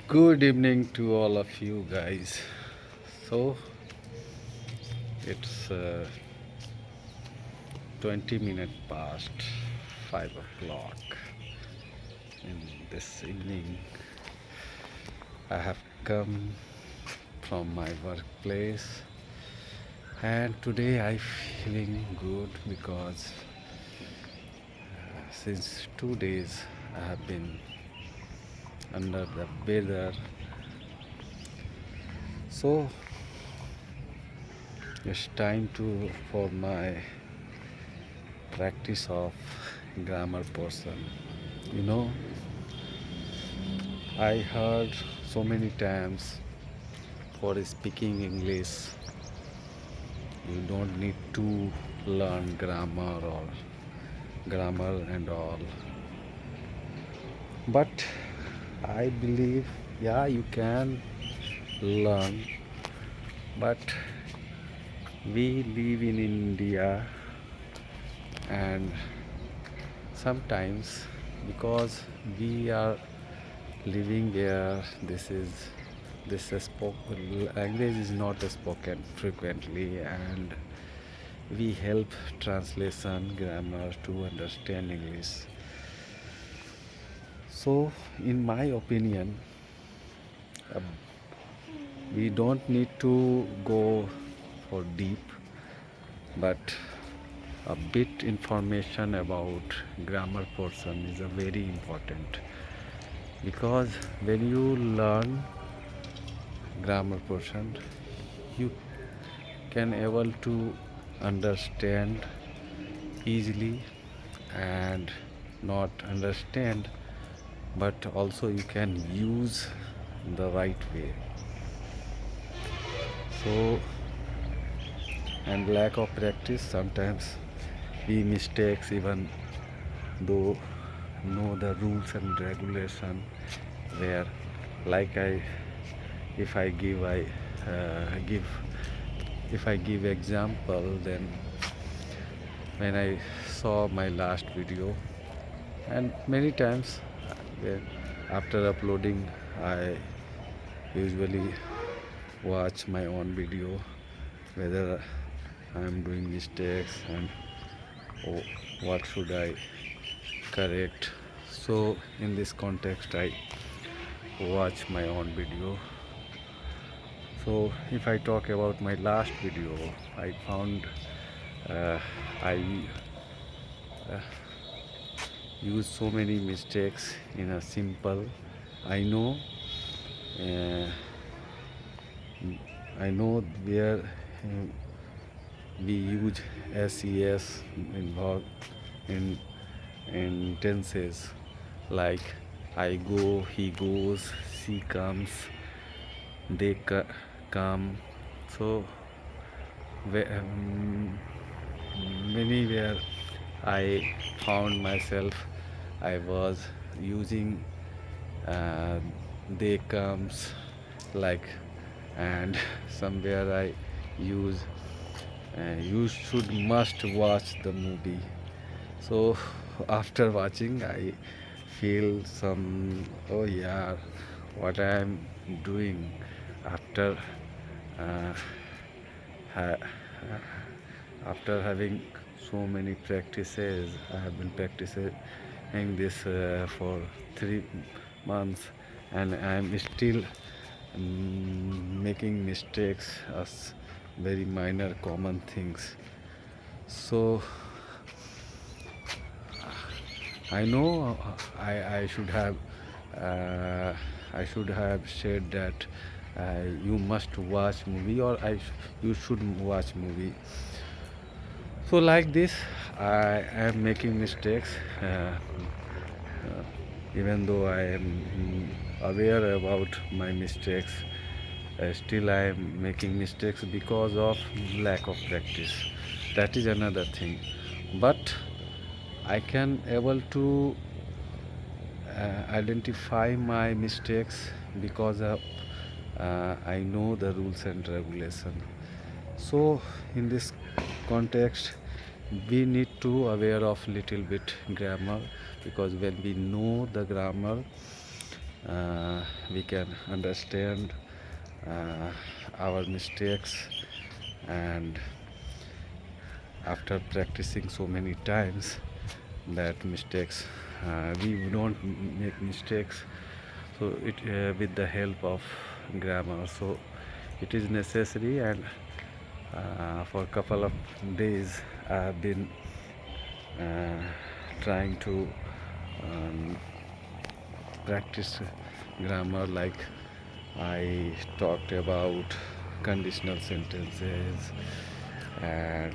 Good evening to all of you guys. So it's 20 minutes past 5 o'clock in this evening. I have come from my workplace and today I feeling good because since 2 days I have been under the weather. So it's time to for my practice of grammar portion. You know, I heard so many times for speaking English, you don't need to learn grammar and all. But I believe, yeah, you can learn, but we live in India and sometimes because we are living where language is not spoken frequently and we help translation grammar to understand English. So in my opinion, uh, we don't need to go for deep, but a bit information about grammar portion is a very important because when you learn grammar portion you can able to understand easily and not understand but also you can use the right way. So and lack of practice sometimes we mistakes even though know the rules and regulation where like I if I give I give if I give example, then when I saw my last video and many times when after uploading I usually watch my own video whether I am doing mistakes and oh, what should I correct. So in this context I watch my own video. So if I talk about my last video, I found I uh, used so many mistakes in a simple. I know, uh, I know where we use SES involved in tenses like I go, he goes, she comes, they come. So many where I found myself I was using uh, they comes like and somewhere I use you should must watch the movie. So after watching I feel some oh yeah what I am doing after uh, ha- after having so many practices. I have been practicing this for 3 months and I am still making mistakes as very minor common things. So I know uh, I should have said that you must watch movie or you should watch movie. So like this, I am making mistakes, even though I am aware about my mistakes. Still, I am making mistakes because of lack of practice. That is another thing. But I can able to identify my mistakes because of I know the rules and regulation. So in this context we need to aware of little bit grammar because when we know the grammar we can understand our mistakes, and after practicing so many times that mistakes, we don't make mistakes. So it with the help of grammar, so it is necessary. And for a couple of days I have been uh, trying to um, practice grammar. Like I talked about conditional sentences, and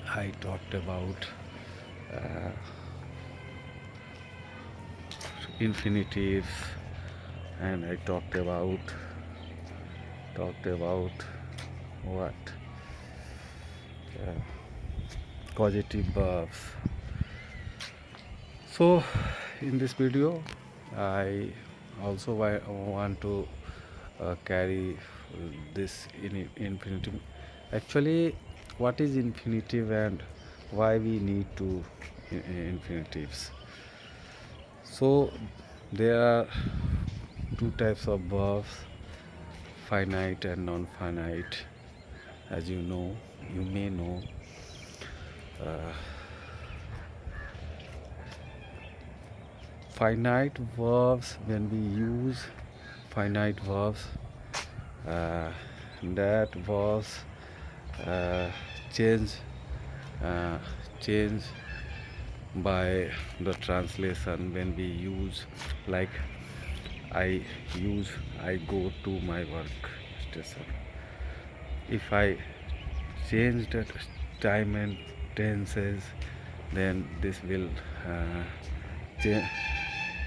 I talked about uh, infinitives, and I talked about what uh, causative verbs. So in this video I also want to carry this in infinitive. Actually, what is infinitive and why we need to infinitives? So there are two types of verbs, finite and non-finite. As you know, you may know, uh, finite verbs, when we use finite verbs, uh, that verbs uh, change uh, change by the translation. When we use, like I go to my work station, if I change that time and tenses, then this will cha-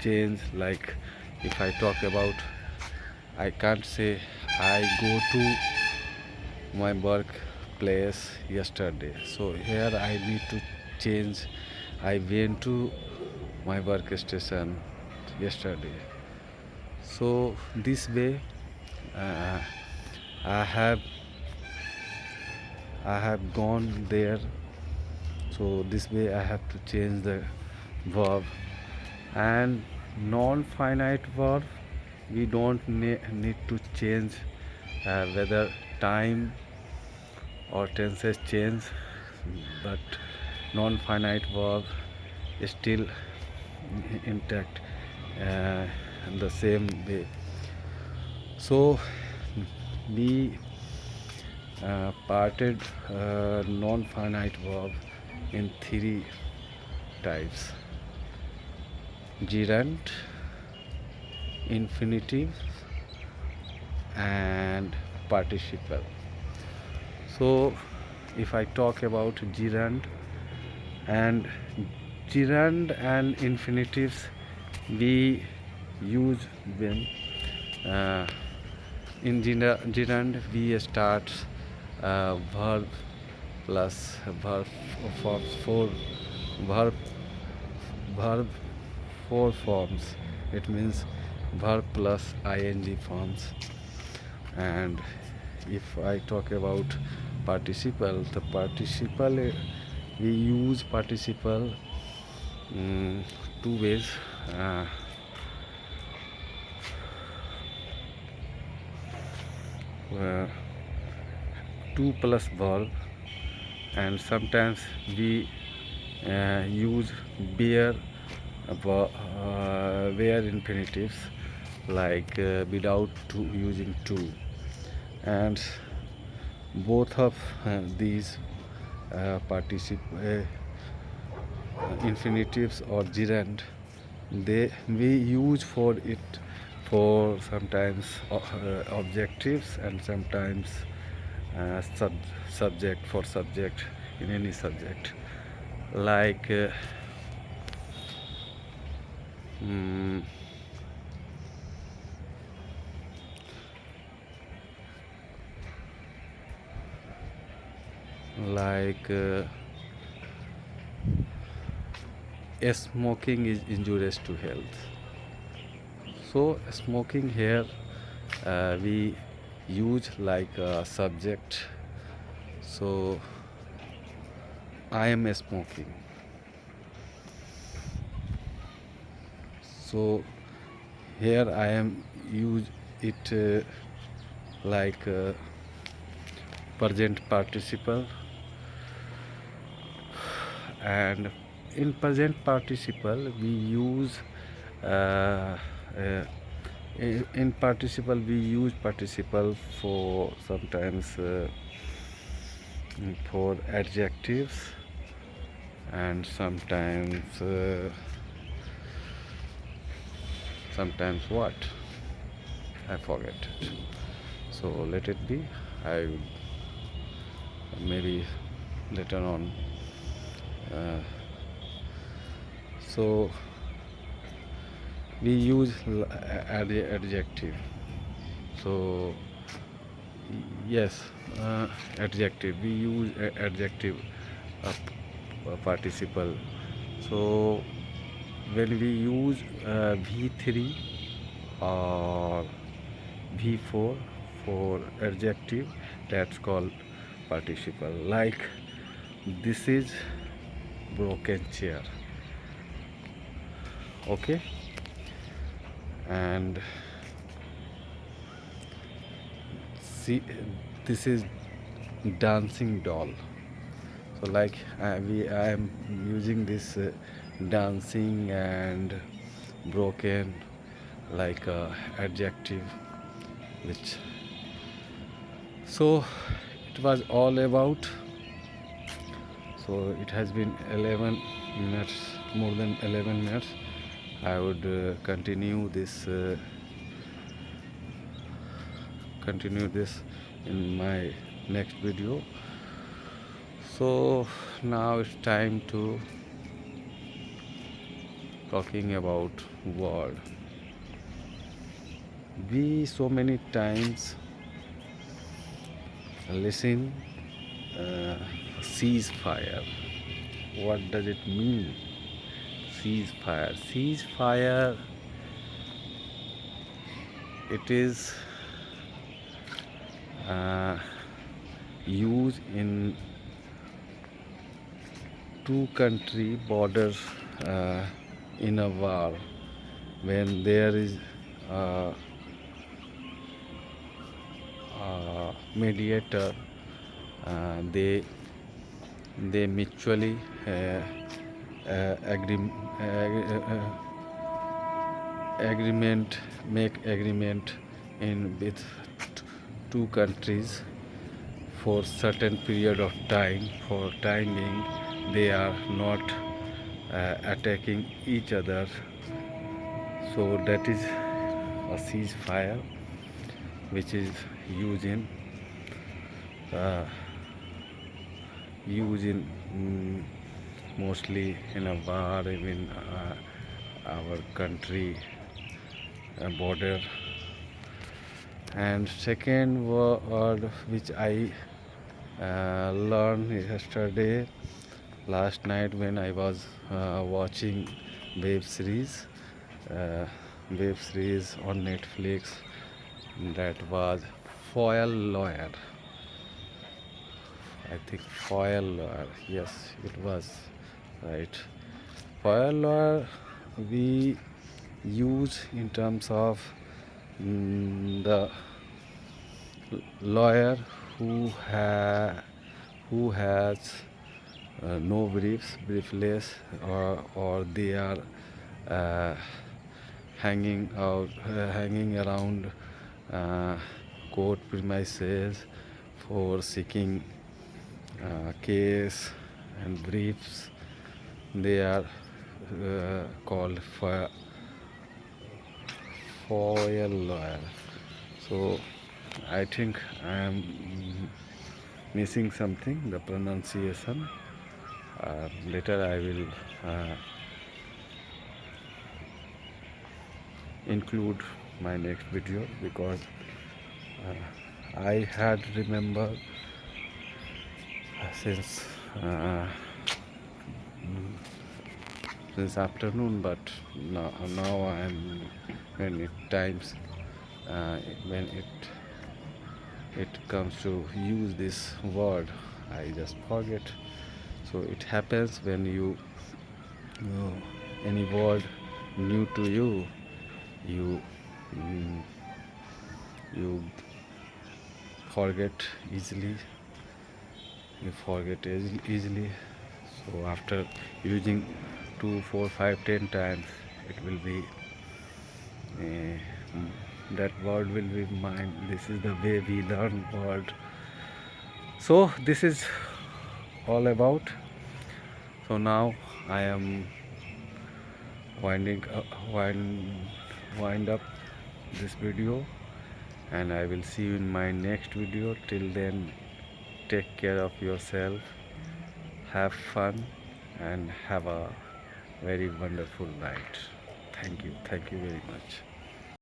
change. Like if I talk about, I can't say I go to my workplace yesterday. So here I need to change, I went to my workstation yesterday. So this way, uh, I have I have gone there. So this way I have to change the verb. And non-finite verb, we don't need to change whether time or tenses change, but non-finite verb is still intact in the same way. So we parted non-finite verb in three types: gerund, infinitive, and participle. So if I talk about and gerund and infinitives, we use when in gerund we start verb plus verb for four verb verb four forms. It means verb plus ing forms. And if I talk about participle, the participle, we use participle two ways. uh, 2 plus verb, and sometimes we use bare where infinitives, like without using to. And both of these infinitives or gerund, they we use for it for sometimes objectives, and sometimes subject, for subject in any subject, like mm, like smoking is injurious to health. So smoking here we use like a subject. So I am smoking. So here I am use it like present participle, and in present participle we use uh, uh, in participle we use participle for sometimes for adjectives, and sometimes what I forget it. So let it be. I maybe later on. Uh, so we use adjective. So yes, adjective. We use adjective participle. So when we use V3 or V4 for adjective, that's called participle. Like this is broken chair. Okay, and see, this is dancing doll. So like I am using this dancing and broken like adjective, which so it was all about. So it has been 11 minutes, more than 11 minutes. I would continue this in my next video. So now it's time to talking about word. We so many times listen ceasefire. What does it mean? Ceasefire. Ceasefire, it is used in two country borders in a war, when there is a mediator. They mutually agree, agreement make agreement in with two countries for certain period of time. For time being, they are not attacking each other. So that is a ceasefire, which is used in uh, mostly in a war, even our country border. And second word which I learned yesterday, last night, when I was watching web series uh, on Netflix, that was foil lawyer. I think foil lawyer, yes, it was right. Foil lawyer we use in terms of the lawyer who has no briefless, or they are uh, hanging around court premises for seeking case and briefs. They are called foil lawyer. So I think I am missing something, the pronunciation. Later I will include my next video, because I had remember since afternoon, but now I am, when it times when it comes to use this word, I just forget. So it happens when you know any word new to you, you mm, you forget easily. You forget easily. So after using 2, 4, 5, 10 times, it will be uh, that word will be mine. This is the way we learn word. So this is all about. So now I am winding wind up this video, and I will see you in my next video. Till then, take care of yourself, have fun, and have a very wonderful night. Thank you very much.